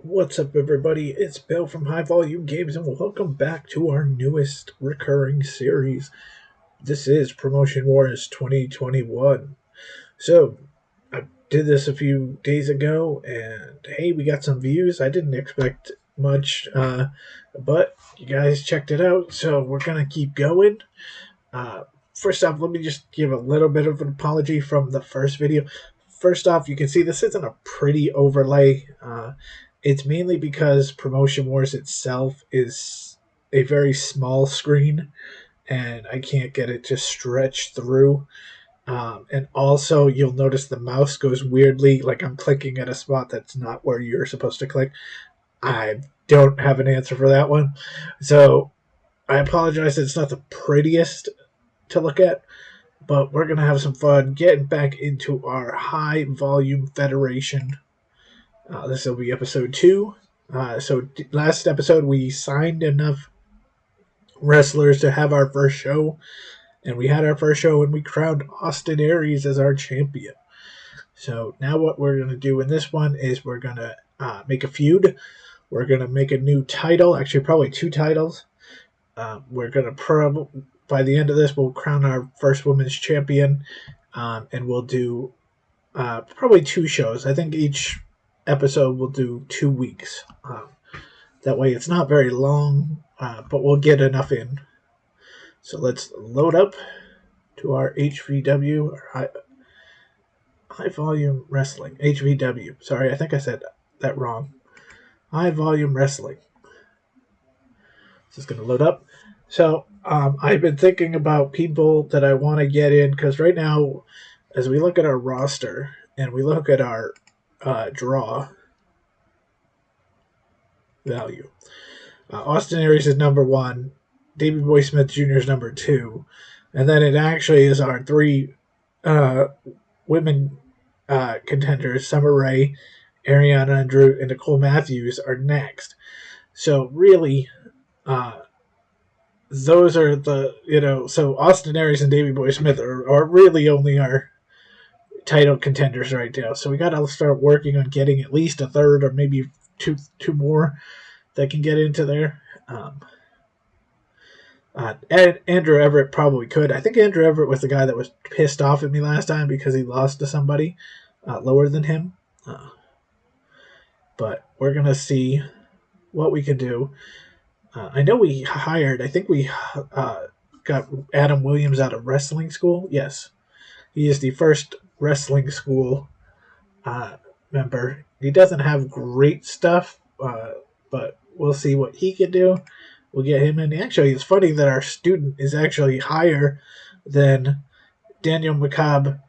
What's up, everybody? It's Bill from High Volume Games, and welcome back to our newest recurring series. This is Promotion Wars 2021. So, I did this a few days ago, and hey, we got some views. I didn't expect much, but you guys checked it out, so we're gonna keep going. Uh, First off, let me just give a little bit of an apology from the first video. First off, you can see this isn't a pretty overlay. It's mainly because Promotion Wars itself is a very small screen, and I can't get it to stretch through. And also, you'll notice the mouse goes weirdly, like I'm clicking at a spot that's not where you're supposed to click. I don't have an answer for that one. So I apologize, it's not the prettiest to look at, but we're going to have some fun getting back into our high volume federation. This will be episode 2. Last episode we signed enough wrestlers to have our first show, and we had our first show and we crowned Austin Aries as our champion. So now what we're going to do in this one is we're going to make a feud. We're going to make a new title, actually probably 2 titles. We're going to by the end of this, we'll crown our first women's champion, and we'll do probably 2 shows. I think each episode will do 2 weeks. That way it's not very long, but we'll get enough in. So let's load up to our HVW, or high volume wrestling. HVW. Sorry, I think I said that wrong. High volume wrestling. Just going to load up. So I've been thinking about people that I want to get in, because right now, as we look at our roster and we look at our draw value, Austin Aries is number 1, Davey Boy Smith Jr. is number 2, and then it actually is our 3 women contenders. Summer Rae, Ariana Andrew, and Nicole Matthews are next. So really, those are the, so Austin Aries and Davey Boy Smith are really only our title contenders right now. So we got to start working on getting at least a third or maybe two more that can get into there. And Andrew Everett probably could. I think Andrew Everett was the guy that was pissed off at me last time because he lost to somebody lower than him. But we're going to see what we can do. I know I think we got Adam Williams out of wrestling school. Yes. He is the first wrestling school member. He doesn't have great stuff, but we'll see what he can do. We'll get him in. Actually, it's funny that our student is actually higher than Daniel McCabe,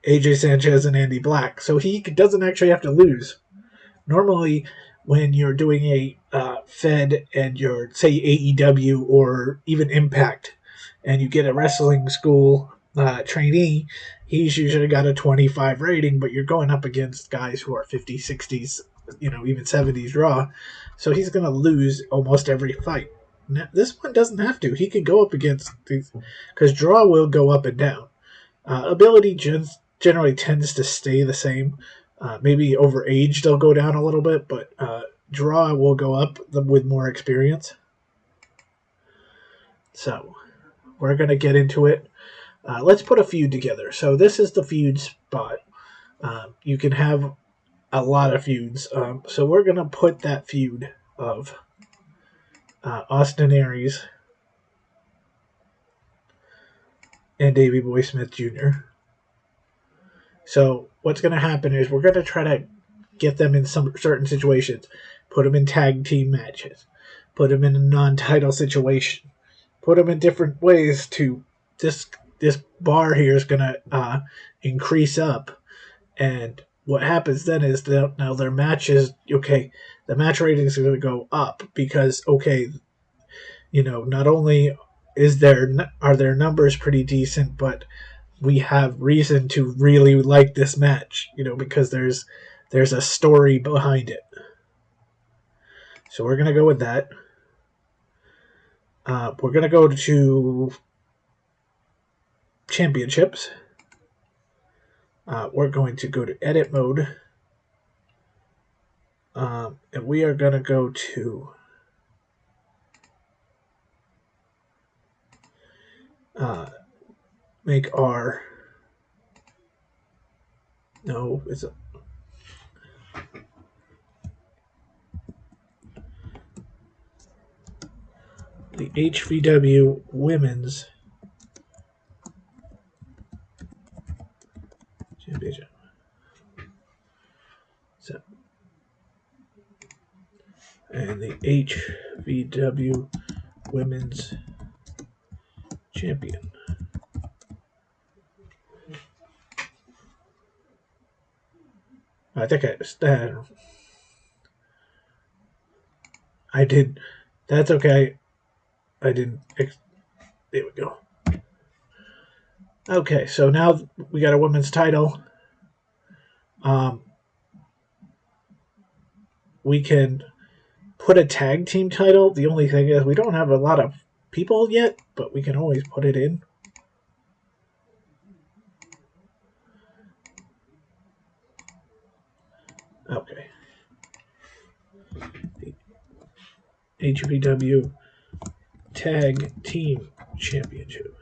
AJ Sanchez, and Andy Black. So he doesn't actually have to lose. Normally, when you're doing a Fed and you're, say, AEW or even Impact, and you get a wrestling school trainee, he's usually got a 25 rating, but you're going up against guys who are 50s, 60s, even 70s draw. So he's going to lose almost every fight. Now, this one doesn't have to. He can go up against these, because draw will go up and down. Ability generally tends to stay the same. Maybe over age they'll go down a little bit, but draw will go up with more experience. So we're going to get into it. Let's put a feud together. So this is the feud spot. You can have a lot of feuds. So we're going to put that feud of Austin Aries and Davey Boy Smith Jr. So what's going to happen is we're going to try to get them in some certain situations. Put them in tag team matches. Put them in a non-title situation. Put them in different ways to this bar here is going to increase up. And what happens then is that now their matches, okay, the match ratings are going to go up because, okay, not only are their numbers pretty decent, but we have reason to really like this match, because there's a story behind it. So we're going to go with that. We're going to go to championships. We're going to go to edit mode. And we are going to go to make our... No, it's the HVW Women's Championship. So, and the HVW Women's Champion. I think I did. That's okay. I didn't. There we go. Okay, so now we got a women's title. We can put a tag team title. The only thing is we don't have a lot of people yet, but we can always put it in. Okay. The HVW Tag Team Championship.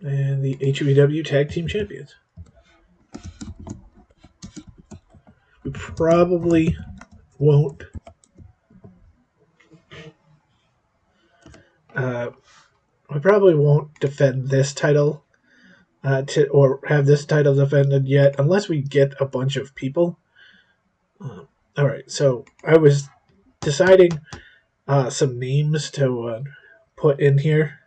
And the HVW Tag Team Champions. We probably won't defend this title or have this title defended yet unless we get a bunch of people. All right, so I was deciding some names to put in here.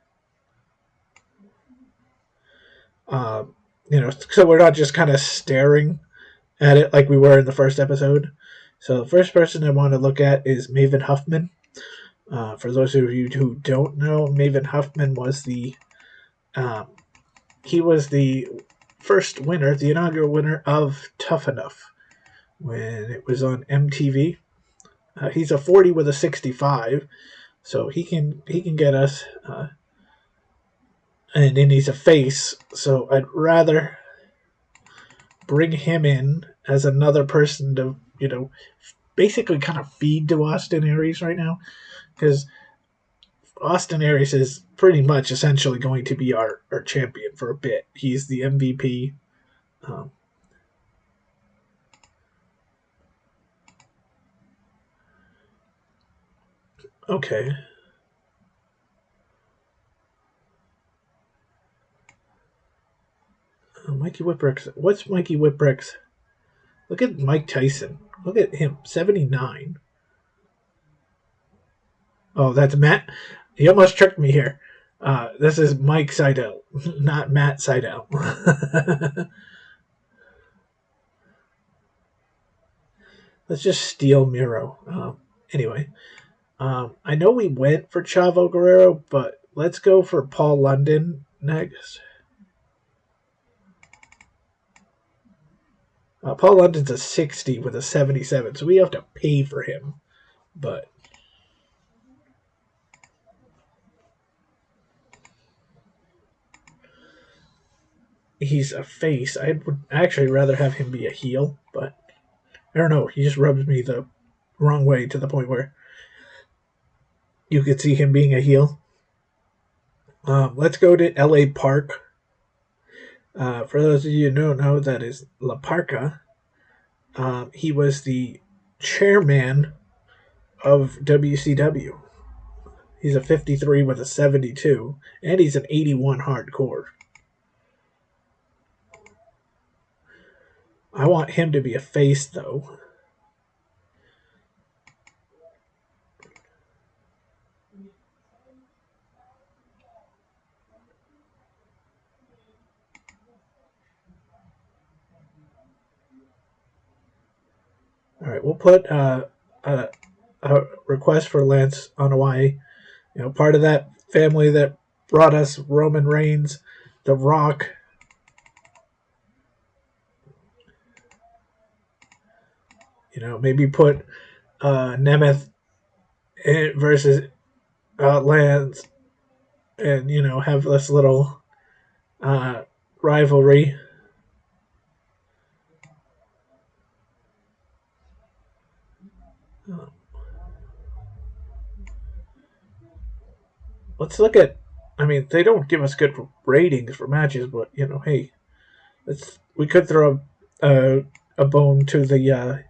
So we're not just kind of staring at it like we were in the first episode. So the first person I want to look at is Maven Huffman. For those of you who don't know, Maven Huffman was the first winner, the inaugural winner of Tough Enough when it was on MTV. He's a 40 with a 65, so he can get us. And then he's a face, so I'd rather bring him in as another person to, basically kind of feed to Austin Aries right now, because Austin Aries is pretty much essentially going to be our champion for a bit. He's the MVP. Okay. Mikey Whipwreck's. What's Mikey Whipwreck's? Look at Mike Tyson. Look at him, 79. Oh, that's Matt. He almost tricked me here. This is Mike Seidel, not Matt Seidel. Let's just steal Miro. Anyway, I know we went for Chavo Guerrero, but let's go for Paul London next. Paul London's a 60 with a 77, so we have to pay for him. But he's a face. I would actually rather have him be a heel, but I don't know. He just rubs me the wrong way to the point where you could see him being a heel. Let's go to L.A. Park. For those of you who don't know, that is Laparka. He was the chairman of WCW. He's a 53 with a 72, and he's an 81 hardcore. I want him to be a face, though. All right, we'll put a request for Lance on Hawaii. Part of that family that brought us Roman Reigns, The Rock. Maybe put Nemeth versus Lance, and have this little rivalry. let's look at. I mean, they don't give us good ratings for matches, but hey, we could throw a bone to the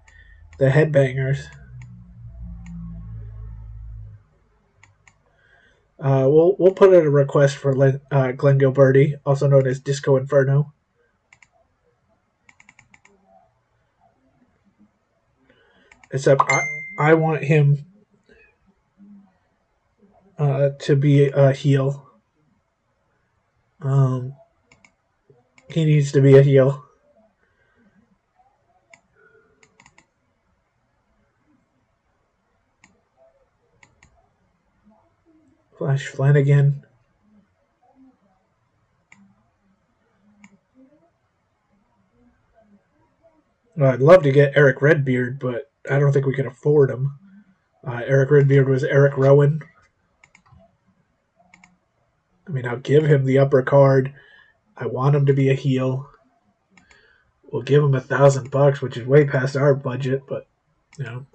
headbangers. We'll put in a request for Glenn Gilberti, also known as Disco Inferno. Except I want him to be a heel. He needs to be a heel. Flash Flanagan. Well, I'd love to get Eric Redbeard, but I don't think we can afford him. Eric Redbeard was Eric Rowan. I mean, I'll give him the upper card. I want him to be a heel. We'll give him $1,000, which is way past our budget, but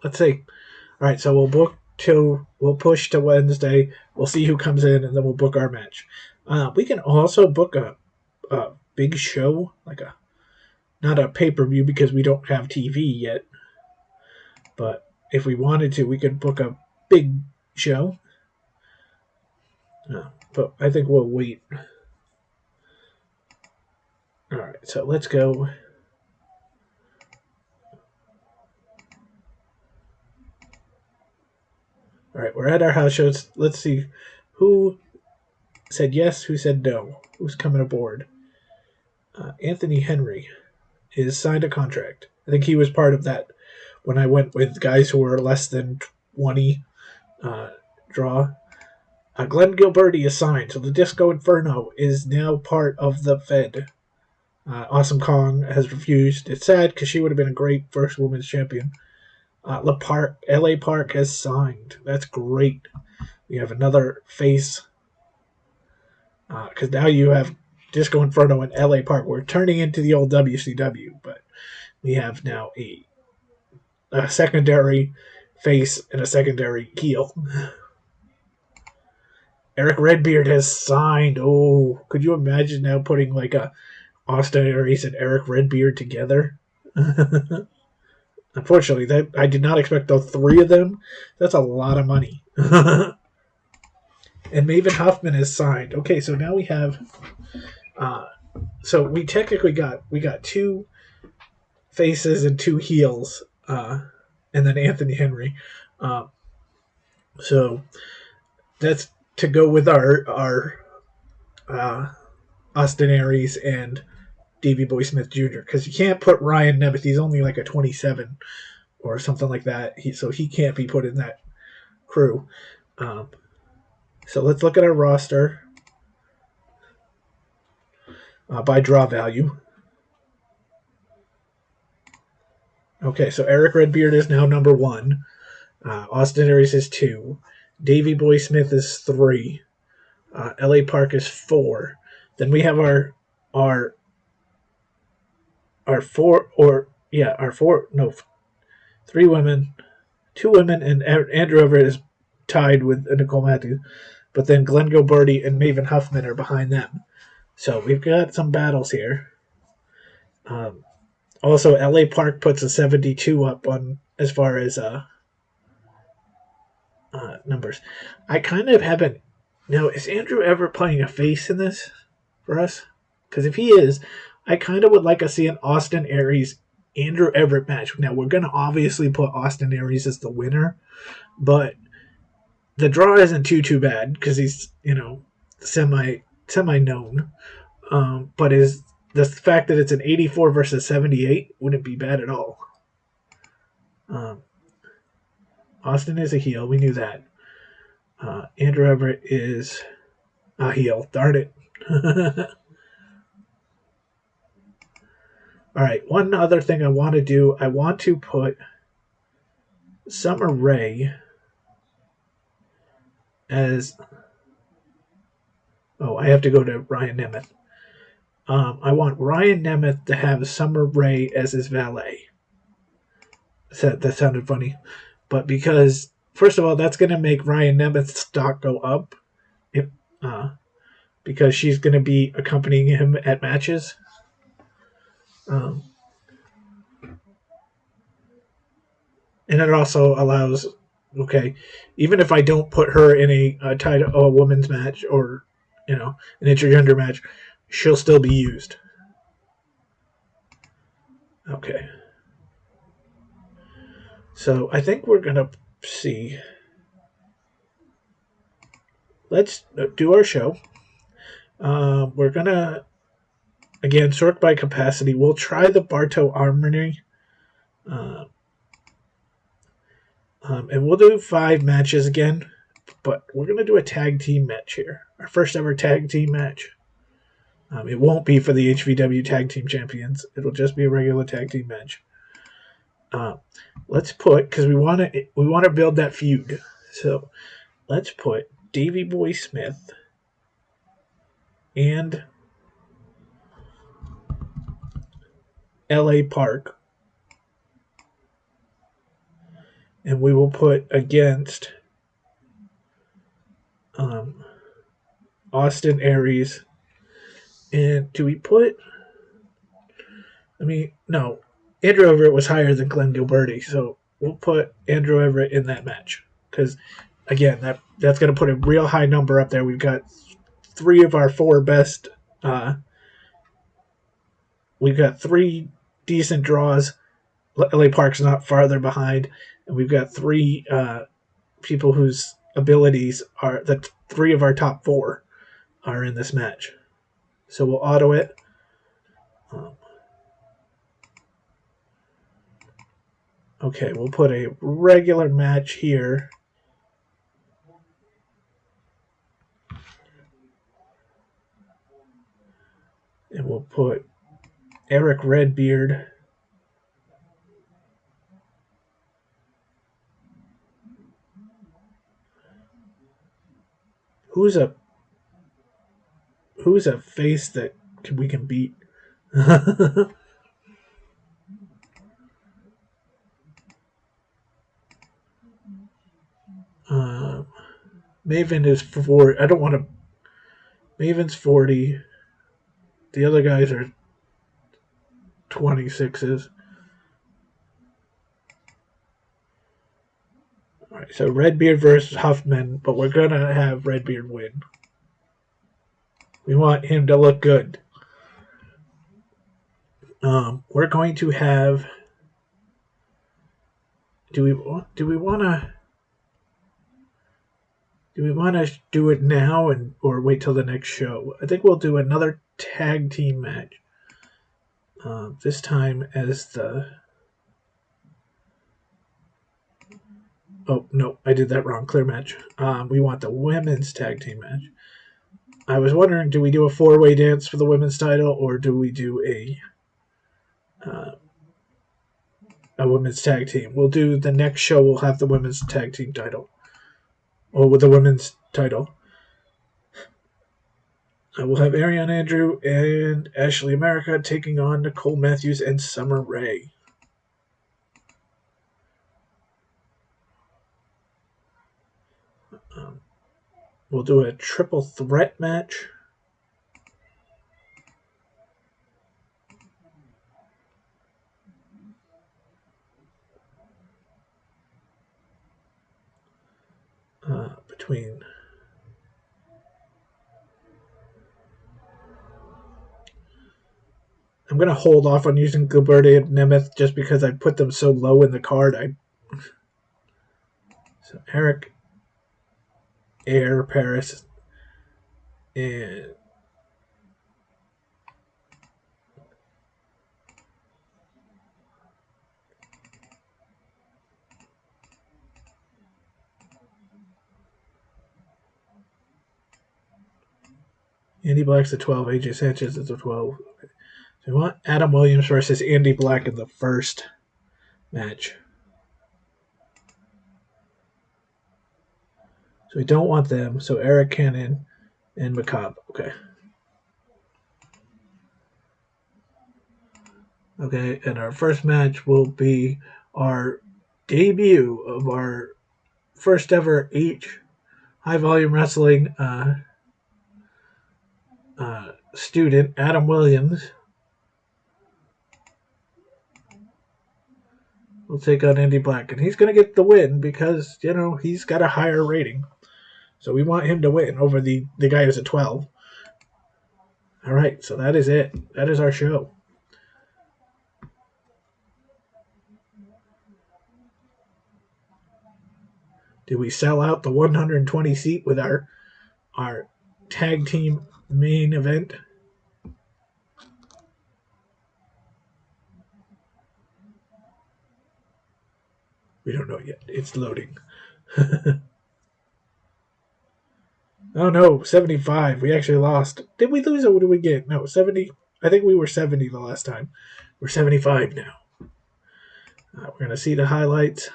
let's see. All right, so we'll push to Wednesday. We'll see who comes in, and then we'll book our match. We can also book a big show, not a pay-per-view because we don't have TV yet. But if we wanted to, we could book a big show. But I think we'll wait. All right, so let's go. All right, we're at our house shows. Let's see who said yes, who said no, who's coming aboard. Anthony Henry is signed a contract. I think he was part of that when I went with guys who were less than 20 draw. Glenn Gilberti is signed, so the Disco Inferno is now part of the Fed. Awesome Kong has refused. It's sad because she would have been a great first women's champion. Laparka, LA Park has signed. That's great. We have another face. Because now you have Disco Inferno and LA Park. We're turning into the old WCW, but we have now a secondary face and a secondary heel. Eric Redbeard has signed. Oh, could you imagine now putting a Austin Aries and Eric Redbeard together? Unfortunately, I did not expect the three of them. That's a lot of money. And Maven Huffman is signed. Okay, so now we have. So we technically got two faces and two heels, and then Anthony Henry. So that's to go with our Austin Aries and Davey Boy Smith Jr. because you can't put Ryan Nemeth. He's only like a 27 or something like that. So he can't be put in that crew. So let's look at our roster by draw value. Okay, so Eric Redbeard is now number 1. Austin Aries is 2. Davey Boy Smith is 3. LA Park is 4. Then we have our 3 women, 2 women, and Andrew Everett is tied with Nicole Matthews. But then Glenn Gilberti and Maven Huffman are behind them. So we've got some battles here. Also, LA Park puts a 72 up on as far as numbers. I kind of haven't. Now, is Andrew Everett playing a face in this for us? Because if he is, I kind of would like to see an Austin Aries Andrew Everett match. Now, we're going to obviously put Austin Aries as the winner, but the draw isn't too bad because he's semi known. But is the fact that it's an 84 versus 78 wouldn't be bad at all. Austin is a heel. We knew that. Andrew Everett is a heel. Darn it. All right. One other thing I want to do. I want to put Summer Rae as... Oh, I have to go to Ryan Nemeth. I want Ryan Nemeth to have Summer Rae as his valet. That sounded funny. But because, first of all, that's going to make Ryan Nemeth's stock go up. because she's going to be accompanying him at matches. And it also allows, okay, even if I don't put her in a women's match or, an intergender match, she'll still be used. Okay. So I think we're going to see. Let's do our show. We're going to, again, sort by capacity. We'll try the Bartow Armory. And we'll do 5 matches again. But we're going to do a tag team match here. Our first ever tag team match. It won't be for the HVW Tag Team Champions. It'll just be a regular tag team match. Let's put, because we want to build that feud. So let's put Davey Boy Smith and LA Park. And we will put against Austin Aries. And do we put... no. Andrew Everett was higher than Glenn Gilberti, so we'll put Andrew Everett in that match. Because, again, that's going to put a real high number up there. We've got 3 of our 4 best... we've got 3 decent draws. LA Park's not farther behind. And we've got 3 people whose abilities are... the 3 of our top 4 are in this match. So we'll auto it. Okay, we'll put a regular match here. And we'll put Eric Redbeard. Who's a face that we can beat? Maven is 40. I don't want to. Maven's 40. The other guys are 26s. All right, so Redbeard versus Huffman, but we're going to have Redbeard win. We want him to look good. We're going to have... Do we want to do it now or wait till the next show? I think we'll do another tag team match. This time as the... Oh, no, I did that wrong. Clear match. We want the women's tag team match. I was wondering, do we do a 4-way dance for the women's title, or do we do a women's tag team? We'll do the next show. We'll have the women's tag team title. Or with the women's title. We'll have Ariane Andrew and Ashley America taking on Nicole Matthews and Summer Rae. We'll do a triple threat match. Between I'm going to hold off on using Gilberti and Nemeth just because I put them so low in the card. So Eric, Air, Paris, and Andy Black's the 12, AJ Sanchez is the 12. Okay. So we want Adam Williams versus Andy Black in the first match. So we don't want them. So Eric Cannon and Macabre. Okay. Okay, and our first match will be our debut of our first ever High Volume Wrestling student, Adam Williams, will take on Andy Black. And he's going to get the win because, he's got a higher rating. So we want him to win over the guy who's a 12. All right, so that is it. That is our show. Did we sell out the 120 seat with our tag team main event? We don't know yet. It's loading. Oh no, 75. We actually lost. Did we lose or what did we get? No, 70. I think we were 70 the last time. We're 75 now. We're going to see the highlights.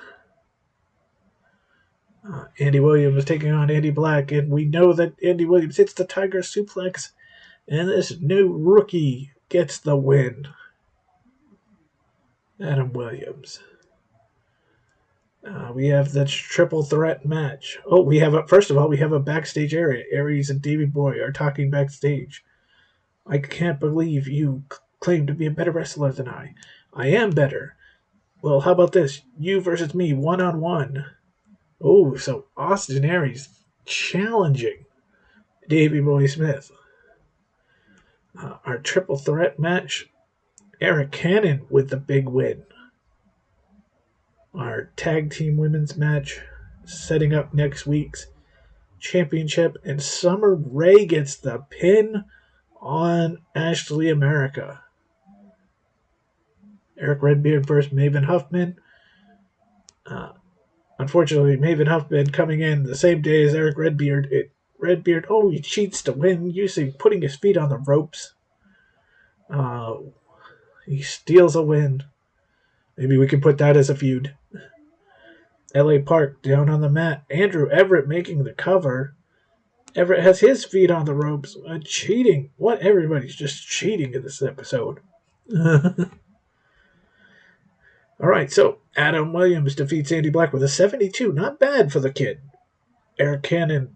Andy Williams taking on Andy Black, and we know that Andy Williams hits the Tiger Suplex, and this new rookie gets the win. Adam Williams. We have the triple threat match. Oh, first of all, we have a backstage area. Aries and Davey Boy are talking backstage. I can't believe you claim to be a better wrestler than I. I am better. Well, how about this? You versus me, one-on-one. Oh, so Austin Aries challenging Davey Boy Smith. Our triple threat match, Eric Cannon with the big win. Our tag team women's match, setting up next week's championship, and Summer Rae gets the pin on Ashley America. Eric Redbeard versus Maven Huffman. Unfortunately, Maven Huffman coming in the same day as Eric Redbeard. Redbeard, he cheats to win using putting his feet on the ropes. He steals a win. Maybe we can put that as a feud. LA Park down on the mat. Andrew Everett making the cover. Everett has his feet on the ropes. Cheating. What? Everybody's just cheating in this episode. All right, so Adam Williams defeats Andy Black with a 72. Not bad for the kid. Eric Cannon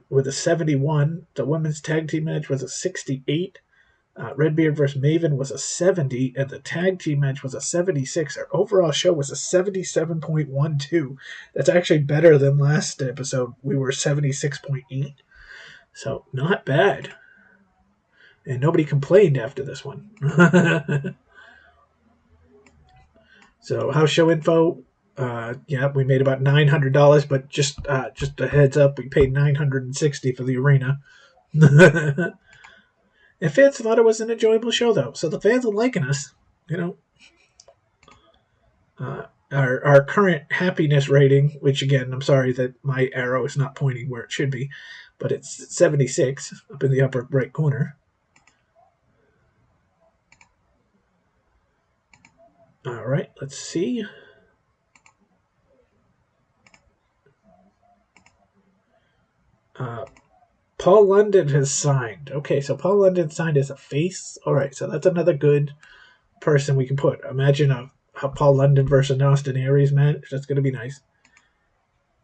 with a 71. The women's tag team match was a 68. Redbeard versus Maven was a 70, and the tag team match was a 76. Our overall show was a 77.12. That's actually better than last episode. We were 76.8. So, not bad. And nobody complained after this one. So, house show info. We made about $900, but just a heads up, we paid $960 for the arena. And fans thought it was an enjoyable show, though. So the fans are liking us, Our current happiness rating, which again, I'm sorry that my arrow is not pointing where it should be, but it's 76 up in the upper right corner. All right, let's see. Paul London has signed. Okay, so Paul London signed as a face. All right, so that's another good person we can put. Imagine a Paul London versus Austin Aries match. That's going to be nice.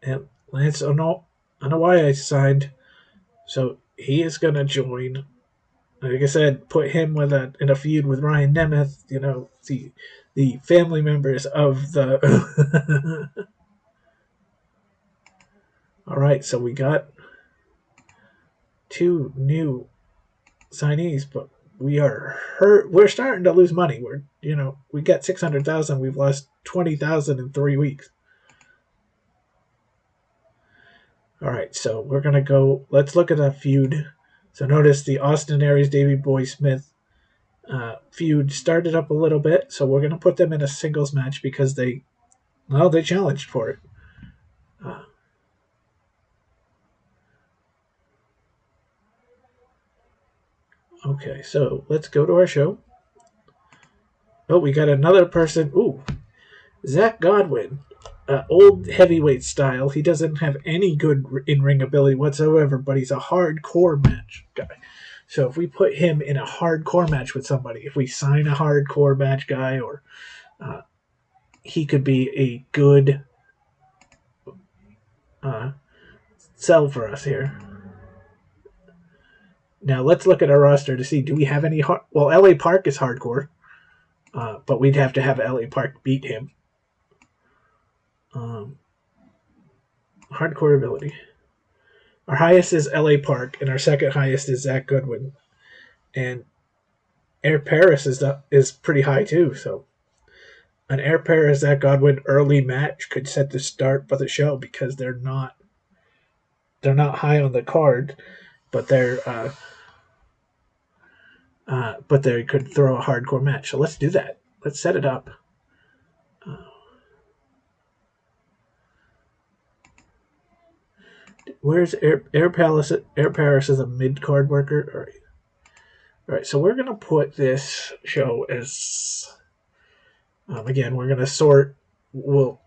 And Lance Anoa'i signed. So he is going to join. Like I said, put him in a feud with Ryan Nemeth. The family members of the... All right, so we got 2 new signees, but we are hurt. We're starting to lose money. We got 600,000. We've lost 20,000 in 3 weeks. All right, so we're gonna go. Let's look at that feud. So notice the Austin Aries Davey Boy Smith feud started up a little bit. So we're gonna put them in a singles match because they challenged for it. Okay, so let's go to our show. Oh, we got another person. Ooh, Zach Godwin. Old heavyweight style. He doesn't have any good in-ring ability whatsoever, but he's a hardcore match guy. So if we put him in a hardcore match with somebody, if we sign a hardcore match guy, or he could be a good sell for us here. Now let's look at our roster to see, do we have any well, LA Park is hardcore, but we'd have to have LA Park beat him. Hardcore ability. Our highest is LA Park, and our second highest is Zach Goodwin. And Air Paris is pretty high too, so an Air Paris Zach Godwin early match could set the start for the show because they're not high on the card, but but they could throw a hardcore match. So let's do that. Let's set it up. Where's Air Paris? Air Paris is a mid card worker. All right. So we're gonna put this show as again. We're gonna sort. We'll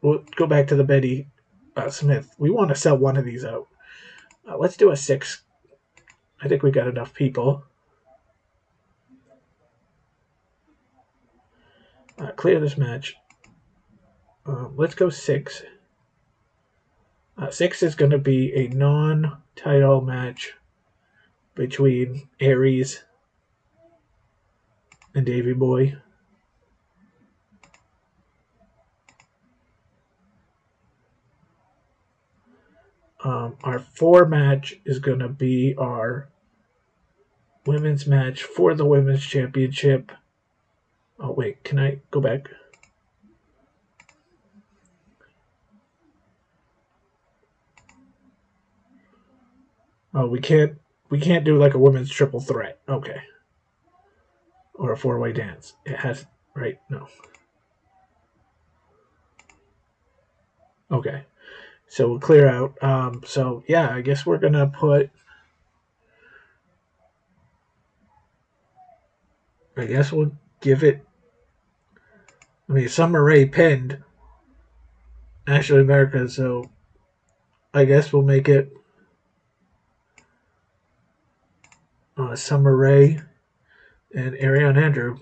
go back to the Betty Smith. We want to sell one of these out. Let's do a 6. I think we got enough people. Clear this match. Let's go 6. 6 is going to be a non-title match between Aries and Davey Boy. Our 4 match is going to be our women's match for the women's championship. Oh, wait, can I go back? Oh, we can't do like a women's triple threat. Okay. Or a 4-way dance. It has, right? No. Okay. So we'll clear out. So yeah, I guess we're gonna put. I guess we'll give it. I mean, Summer Rae pinned Ashley America, so I guess we'll make it Summer Rae and Ariane Andrew.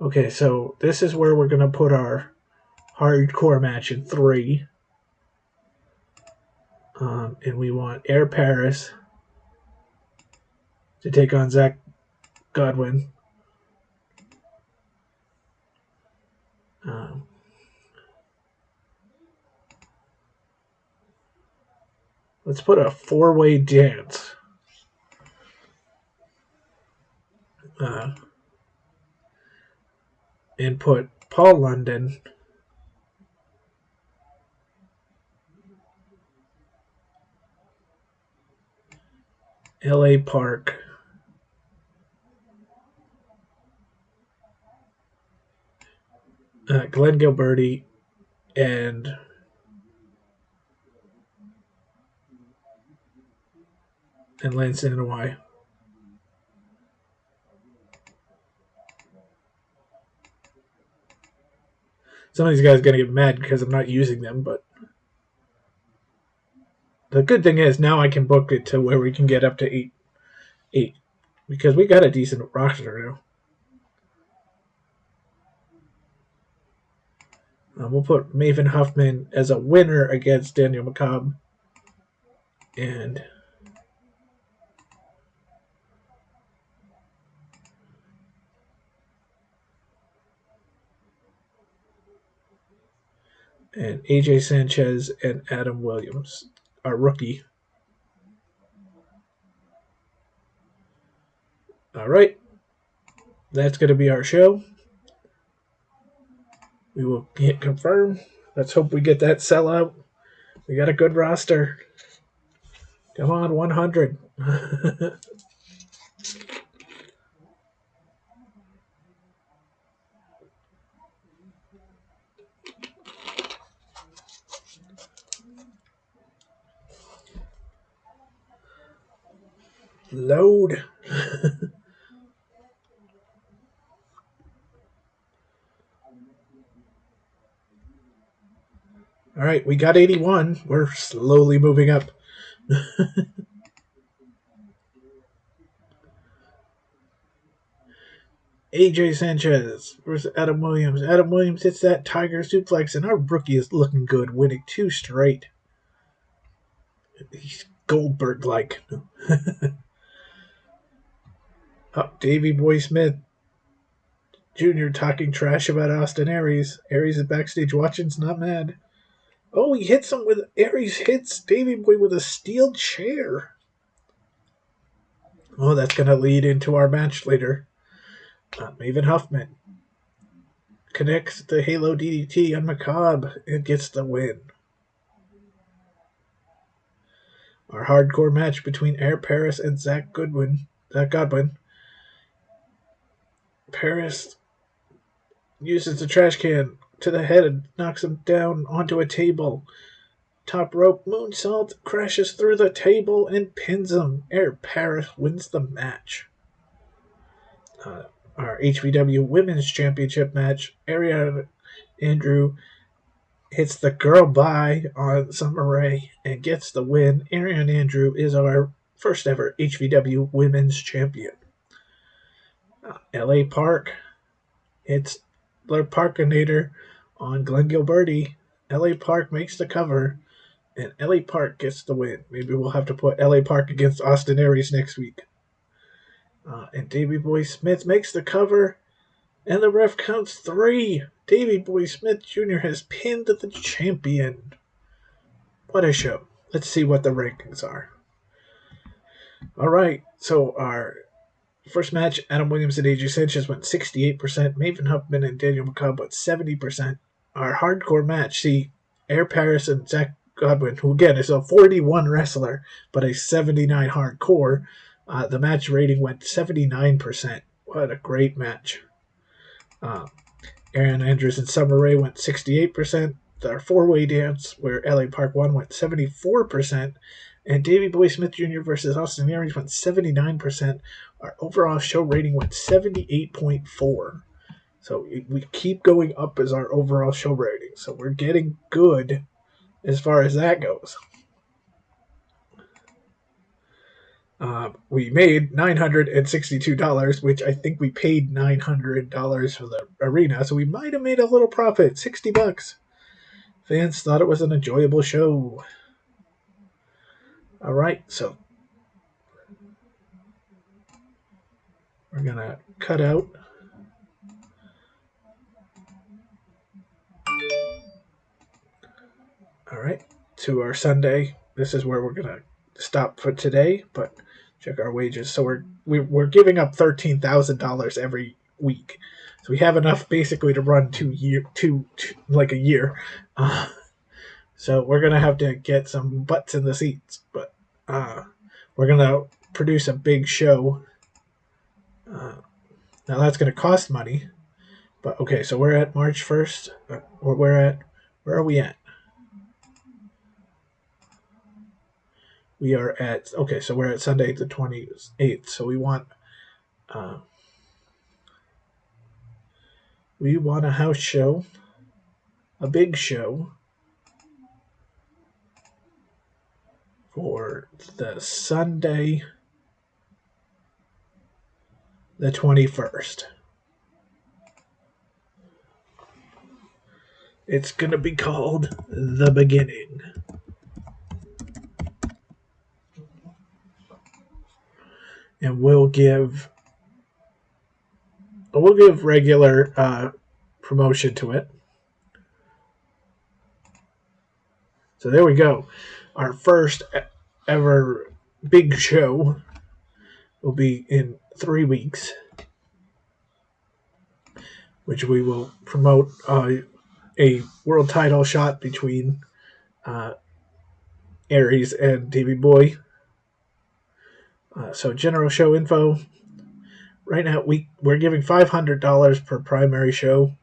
Okay, so this is where we're gonna put our hardcore match in 3. And we want Air Paris to take on Zach Godwin. Let's put a 4-way dance. And put Paul London, LA Park, Glenn Gilberti, and Lance Inouye. Some of these guys are going to get mad because I'm not using them, but the good thing is now I can book it to where we can get up to 8 because we got a decent roster now. We'll put Maven Huffman as a winner against Daniel McCobb. And AJ Sanchez and Adam Williams, our rookie. All right. That's going to be our show. We will hit confirm. Let's hope we get that sellout. We got a good roster. Come on, 100. Load. All right, we got 81. We're slowly moving up. AJ Sanchez versus Adam Williams. Adam Williams hits that Tiger suplex, and our rookie is looking good, winning 2 straight. He's Goldberg-like. Davey Boy Smith Jr. talking trash about Austin Aries. Aries is backstage watching's not mad. Oh, he hits him with... Aries hits Davey Boy with a steel chair. Oh, that's going to lead into our match later. Maven Huffman connects the Halo DDT on Macabre and gets the win. Our hardcore match between Air Paris and Zach Godwin. Paris uses the trash can to the head and knocks him down onto a table. Top rope moonsault crashes through the table and pins him. Air Paris wins the match. Our HVW Women's Championship match, Ariana Andrew hits the girl bye on Summer Rae and gets the win. Ariana Andrew is our first ever HVW Women's Champion. LA Park hits Laparka on Glenn Gilberti. LA Park makes the cover, and LA Park gets the win. Maybe we'll have to put LA Park against Austin Aries next week. And Davey Boy Smith makes the cover, and the ref counts 3. Davey Boy Smith Jr. has pinned the champion. What a show. Let's see what the rankings are. All right, so our first match, Adam Williams and AJ Sanchez went 68%. Maven Huffman and Daniel Macabre went 70%. Our hardcore match, Air Paris and Zach Godwin, who again is a 41 wrestler, but a 79 hardcore. The match rating went 79%. What a great match. Aaron Andrews and Summer Rae went 68%. Our four-way dance, where LA Park won, went 74%. And Davey Boy Smith Jr. versus Austin Aries went 79%. Our overall show rating went 78.4. So we keep going up as our overall show rating. So we're getting good as far as that goes. We made $962, which I think we paid $900 for the arena, so we might have made a little profit, $60. Fans thought it was an enjoyable show. All right, so we're going to cut out. All right, to our Sunday. This is where we're going to stop for today, but check our wages. So we're giving up $13,000 every week. So we have enough basically to run a year. So we're going to have to get some butts in the seats, but we're going to produce a big show. Now that's going to cost money, but okay, so we're at March 1st. Where are we at? We are at, okay, so we're at Sunday the 28th, so we want a house show, a big show, for the Sunday the 21st. It's going to be called The Beginning. And we'll give regular promotion to it. So there we go. Our first ever big show will be in 3 weeks, which we will promote a world title shot between Aries and Davey Boy. So general show info. Right now we're giving $500 per primary show.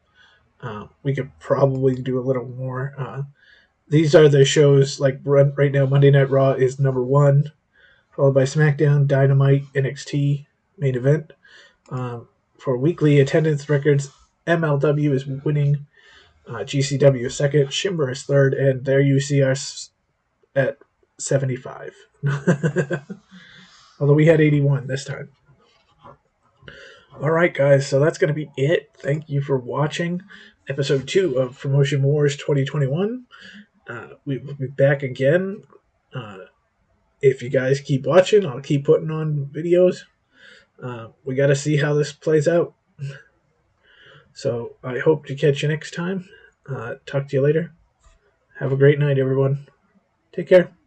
We could probably do a little more. These are the shows, like right now Monday Night Raw is number 1, followed by SmackDown, Dynamite, NXT, main event. For weekly attendance records, MLW is winning, GCW is second, Shimmer is third, and there you see us at 75. Although we had 81 this time. All right, guys, so that's going to be it. Thank you for watching episode 2 of Promotion Wars 2021. We will be back again if you guys keep watching, I'll keep putting on videos. We got to see how this plays out. So I hope to catch you next time. Talk to you later. Have a great night, everyone. Take care.